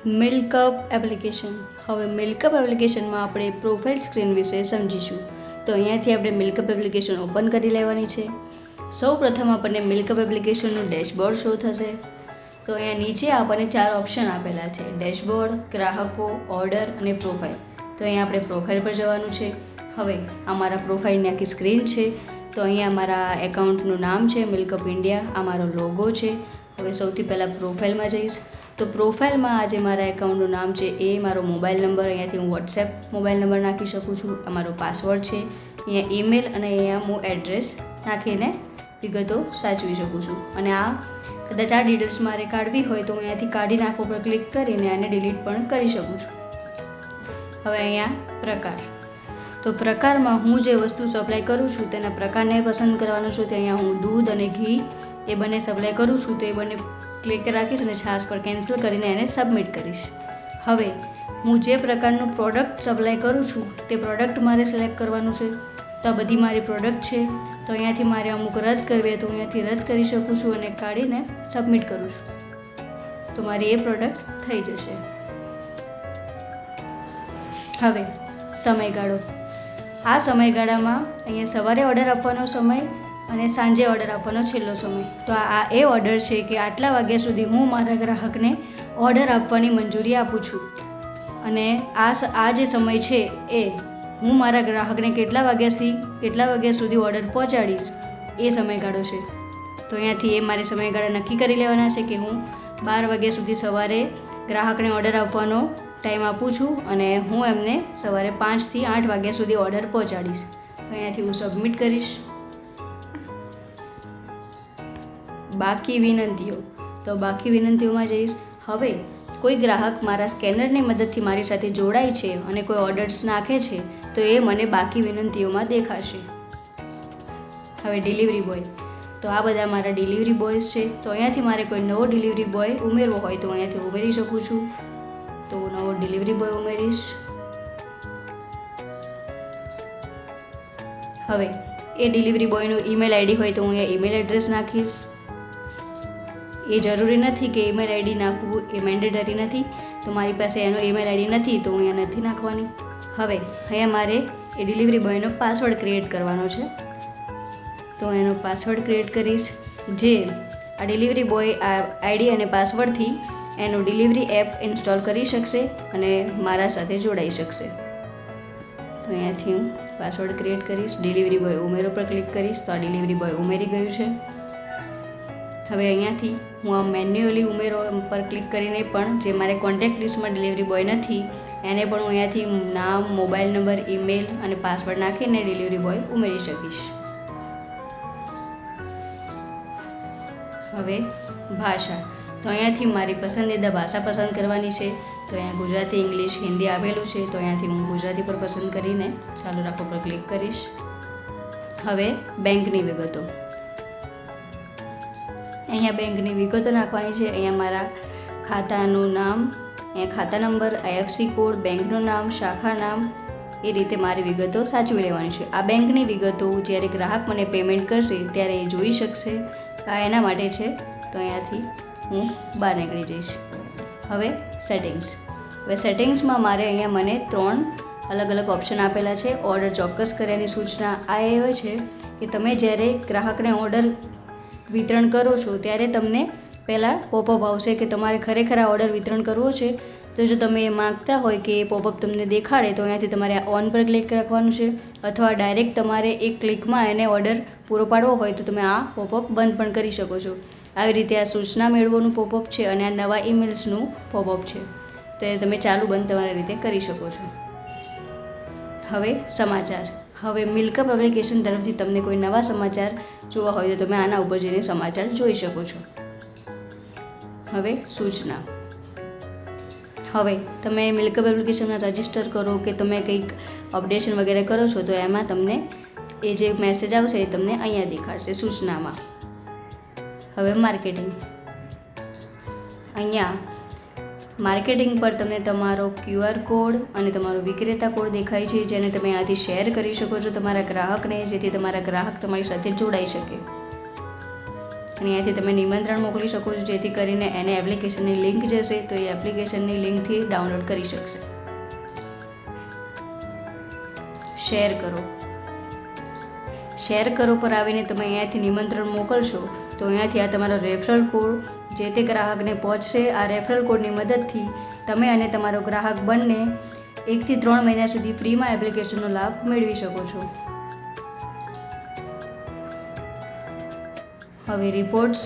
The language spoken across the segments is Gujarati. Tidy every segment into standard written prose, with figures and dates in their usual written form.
મિલ્કઅપ એપ્લિકેશન. હવે મિલ્કઅપ એપ્લિકેશનમાં આપણે પ્રોફાઇલ સ્ક્રીન વિશે સમજીશું. તો અહીંયાથી આપણે મિલ્કઅપ એપ્લિકેશન ઓપન કરી લેવાની છે. સૌ પ્રથમ આપણને મિલ્કઅપ એપ્લિકેશનનું ડેશબોર્ડ શો થશે. તો અહીંયા નીચે આપણને 4 ઓપ્શન આપેલા છે: ડેશબોર્ડ, ગ્રાહકો, ઓર્ડર અને પ્રોફાઇલ. તો અહીંયા આપણે પ્રોફાઇલ પર જવાનું છે. હવે આ મારા પ્રોફાઇલની આખી સ્ક્રીન છે. તો અહીંયા મારા એકાઉન્ટનું નામ છે મિલ્કઅપ ઇન્ડિયા, આ મારો લોગો છે. હવે સૌથી પહેલાં પ્રોફાઇલમાં જઈશ. તો પ્રોફાઇલમાં આજે મારા એકાઉન્ટનું નામ છે, એ મારો મોબાઈલ નંબર, અહીંયાથી હું વોટ્સએપ મોબાઈલ નંબર નાખી શકું છું. આ મારો પાસવર્ડ છે. અહીંયા ઈમેલ અને અહીંયા હું એડ્રેસ નાખીને વિગતો સાચવી શકું છું. અને આ કદાચ આ ડિટેલ્સ મારે કાઢવી હોય તો હું અહીંયાથી કાઢી નાખો પર ક્લિક કરીને આને ડિલીટ પણ કરી શકું છું. હવે અહીંયા પ્રકાર. તો પ્રકારમાં હું જે વસ્તુ સપ્લાય કરું છું તેના પ્રકારને પસંદ કરવાનો છું. તો અહીંયા હું દૂધ અને ઘી એ બંને સપ્લાય કરું છું, તો એ બંને ક્લિક રાખીશ અને છાશ પર કેન્સલ કરીને એને સબમિટ કરીશ. હવે હું જે પ્રકારનું પ્રોડક્ટ સપ્લાય કરું છું તે પ્રોડક્ટ મારે સિલેક્ટ કરવાનું છે. તો આ બધી મારી પ્રોડક્ટ છે. તો અહીંયાથી મારે અમુક રદ કરવી હોય તો અહીંયાથી રદ કરી શકું છું અને કાઢીને સબમિટ કરું છું. તો મારી એ પ્રોડક્ટ થઈ જશે. હવે સમયગાળો. આ સમયગાળામાં અહીંયા સવારે ઓર્ડર આપવાનો સમય અને સાંજે ઓર્ડર આપવાનો છેલ્લો સમય. તો આ એ ઓર્ડર છે કે આટલા વાગ્યા સુધી હું મારા ગ્રાહકને ઓર્ડર આપવાની મંજૂરી આપું છું. અને આ જે સમય છે એ હું મારા ગ્રાહકને કેટલા વાગ્યા સુધી ઓર્ડર પહોંચાડીશ એ સમયગાળો છે. તો અહીંયાથી એ મારે સમયગાળા નક્કી કરી લેવાના છે કે હું 12 વાગ્યા સુધી સવારે ગ્રાહકને ઓર્ડર આપવાનો ટાઈમ આપું છું અને હું એમને સવારે 5 થી 8 વાગ્યા સુધી ઓર્ડર પહોંચાડીશ. તો અહીંયાથી હું સબમિટ કરીશ. બાકી વિનંતીઓ. તો બાકી વિનંતીઓમાં જઈશ. હવે કોઈ ગ્રાહક મારા સ્કેનરની મદદથી મારી સાથે જોડાય છે અને કોઈ ઓર્ડર્સ નાખે છે તો એ મને બાકી વિનંતીઓમાં દેખાશે. હવે ડિલિવરી બોય. તો આ બધા મારા ડિલિવરી બોયઝ છે. તો અહીંયાથી મારે કોઈ નવો ડિલિવરી બોય ઉમેરવો હોય તો અહીંયાથી ઉમેરી શકું છું. તો નવો ડિલિવરી બોય ઉમેરીશ. હવે એ ડિલિવરી બોયનું ઈમેલ આઈડી હોય તો હું અહીંયા ઈમેલ એડ્રેસ નાખીશ. એ જરૂરી નથી કે ઈમેલ આઈડી નાખવું, એ મેન્ડેટરી નથી. તો મારી પાસે એનો ઈમેલ આઈડી નથી તો હું અહીંયા નથી નાખવાની. હવે અહીંયા મારે એ ડિલિવરી બોયનો પાસવર્ડ ક્રિએટ કરવાનો છે. તો એનો પાસવર્ડ ક્રિએટ કરીશ, જે આ ડિલિવરી બોય આ આઈડી અને પાસવર્ડથી એનું ડિલિવરી એપ ઇન્સ્ટોલ કરી શકશે અને મારા સાથે જોડાઈ શકશે. તો અહીંયાથી હું પાસવર્ડ ક્રિએટ કરીશ, ડિલિવરી બોય ઉમેરો પર ક્લિક કરીશ. તો આ ડિલિવરી બોય ઉમેરી ગયું છે. હવે અહીંયાથી હું આ મેન્યુઅલી ઉમેરો પર ક્લિક કરીને પણ જે મારે કોન્ટેક્ટ લિસ્ટમાં ડિલિવરી બોય નથી એને પણ હું અહીંયાથી નામ, મોબાઈલ નંબર, ઈમેલ અને પાસવર્ડ નાખીને ડિલિવરી બોય ઉમેરી શકીશ. હવે ભાષા. તો અહીંયાથી મારી પસંદીદા ભાષા પસંદ કરવાની છે. તો અહીંયા ગુજરાતી, ઇંગ્લિશ, હિન્દી આવેલું છે. તો અહીંયાથી હું ગુજરાતી પર પસંદ કરીને ચાલુ રાખો પર ક્લિક કરીશ. હવે બેંકની વિગતો. અહીંયા બેંકની વિગતો નાખવાની છે. અહીંયા મારા ખાતાનું નામ, અહીંયા ખાતા નંબર, IFSC કોડ, બેંકનું નામ, શાખા નામ, એ રીતે મારી વિગતો સાચવી લેવાની છે. આ બેંકની વિગતો જ્યારે ગ્રાહક મને પેમેન્ટ કરશે ત્યારે એ જોઈ શકશે. આ એના માટે છે. તો અહીંયાથી હું બહાર નીકળી જઈશ. હવે સેટિંગ્સ. હવે સેટિંગ્સમાં મારે અહીંયા મને 3 અલગ અલગ ઓપ્શન આપેલા છે. ઓર્ડર ચોક્કસ કર્યાની સૂચના. આ એવા છે કે તમે જ્યારે ગ્રાહકને ઓર્ડર વિતરણ કરો છો ત્યારે તમને પહેલાં પોપઅપ આવશે કે તમારે ખરેખર આ ઓર્ડર વિતરણ કરવો છે. તો જો તમે એ માગતા હોય કે એ પોપઅપ તમને દેખાડે તો અહીંયાથી તમારે ઓન પર ક્લિક રાખવાનું છે, અથવા ડાયરેક્ટ તમારે એક ક્લિકમાં એને ઓર્ડર પૂરો પાડવો હોય તો તમે આ પોપઅપ બંધ પણ કરી શકો છો. આવી રીતે આ સૂચના મેળવોનું પોપઅપ છે અને આ નવા ઈમેલ્સનું પોપઅપ છે. તો એ તમે ચાલુ બંધ તમારી રીતે કરી શકો છો. હવે સમાચાર. હવે મિલ્કઅપ એપ્લિકેશન તરફથી તમને કોઈ નવા સમાચાર જોવા હોય તો તમે આના ઉપર જઈને સમાચાર જોઈ શકો છો. હવે સૂચના. હવે તમે મિલ્કઅપ એપ્લિકેશનમાં રજિસ્ટર કરો કે તમે કંઈક અપડેશન વગેરે કરો છો તો એમાં તમને એ જે મેસેજ આવશે એ તમને અહીંયા દેખાડશે સૂચનામાં. હવે માર્કેટિંગ. અહીંયા માર્કેટિંગ પર તમને તમારો QR કોડ અને તમારો વિક્રેતા કોડ દેખાય છે, જેને તમે આથી શેર કરી શકો છો તમારા ગ્રાહકને, જેથી તમારા ગ્રાહક તમારી સાથે જોડાઈ શકે. અને અહીંયાથી તમે નિમંત્રણ મોકલી શકો છો, જેથી કરીને એને એપ્લિકેશનની લિંક જશે તો એ એપ્લિકેશનની લિંકથી ડાઉનલોડ કરી શકશે. શેર કરો. શેર કરો પર આવીને તમે અહીંયાથી નિમંત્રણ મોકલશો તો અહીંયાથી આ તમારો રેફરલ કોડ જે તે ગ્રાહકને પહોંચશે. આ રેફરલ કોડની મદદથી તમે અને તમારો ગ્રાહક બંને 1 થી 3 મહિના સુધી ફ્રીમાં એપ્લિકેશનનો લાભ મેળવી શકો છો. હવે રિપોર્ટ્સ.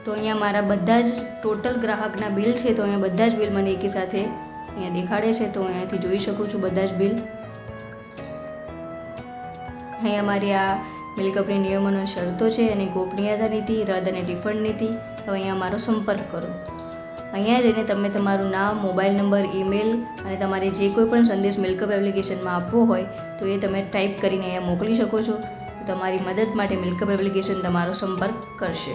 તો અહીંયા મારા બધા જ ટોટલ ગ્રાહકના બિલ છે, તો અહીંયા બધા જ બિલ મને એકી સાથે અહીંયા દેખાડે છે, તો અહીંયાથી જોઈ શકું છું બધા જ બિલ. અહીંયા મારી આ મિલકપની નિયમો અને શરતો છે અને ગોપનીયતા નીતિ, રદ અને રિફંડ નીતિ. હવે અહીંયા મારો સંપર્ક કરો. અહીંયા જઈને તમે તમારું નામ, મોબાઈલ નંબર, ઈમેલ અને તમારે જે કોઈ પણ સંદેશ મિલકપ એપ્લિકેશનમાં આપવો હોય તો એ તમે ટાઈપ કરીને અહીંયા મોકલી શકો છો. તમારી મદદ માટે મિલકપ એપ્લિકેશન તમારો સંપર્ક કરશે.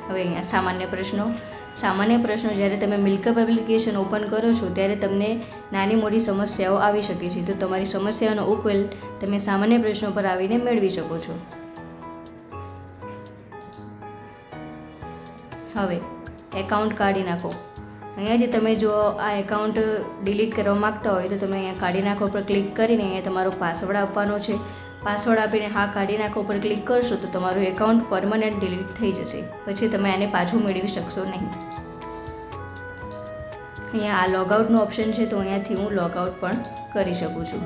હવે અહીંયા સામાન્ય પ્રશ્નો. સામાન્ય પ્રશ્નો. જ્યારે તમે મિલકપ એપ્લિકેશન ઓપન કરો છો ત્યારે તમને નાની મોટી સમસ્યાઓ આવી શકે છે, તો તમારી સમસ્યાનો ઉકેલ તમે સામાન્ય પ્રશ્નો પર આવીને મેળવી શકો છો. હવે એકાઉન્ટ કાઢી નાખો. અહીંયાથી તમે જો આ એકાઉન્ટ ડિલીટ કરવા માગતા હોય તો તમે અહીંયા કાઢી નાખો પર ક્લિક કરીને અહીંયા તમારો પાસવર્ડ આપવાનો છે. પાસવર્ડ આપીને હા કાઢી નાખો પર ક્લિક કરશો તો તમારું એકાઉન્ટ પરમનન્ટ ડિલીટ થઈ જશે. પછી તમે આને પાછું મેળવી શકશો નહીં. અહીંયા આ લોગઆઉટનો ઓપ્શન છે, તો અહીંયાથી હું લોગઆઉટ પણ કરી શકું છું.